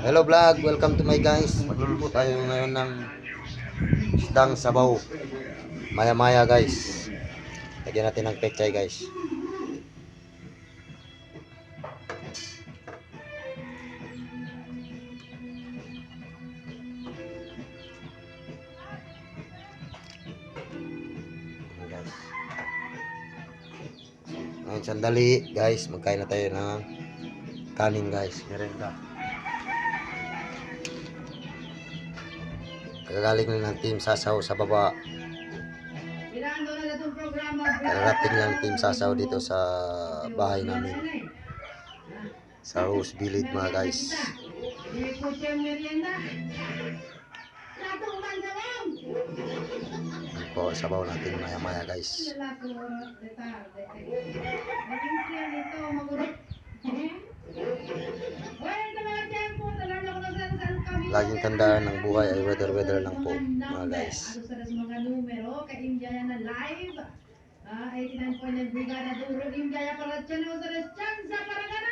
Hello vlog, welcome to my guys. Magluluto tayo ngayon ng isdang sabaw. Maya maya guys. Lagyan natin ng pechay guys. Ayan, guys. Ngayon sandali guys, magkain na tayo ng kanin guys. Merenda. Kagaling lang ng team sasaw sa baba. Karating lang team sasaw dito sa bahay namin. Sa Rose Village mga guys. Yan po, sabaw natin maya maya guys. Laging tandaan ng buhay ay weather lang po mga guys. 89 Brigada Duro India para channel sa chance para ganan.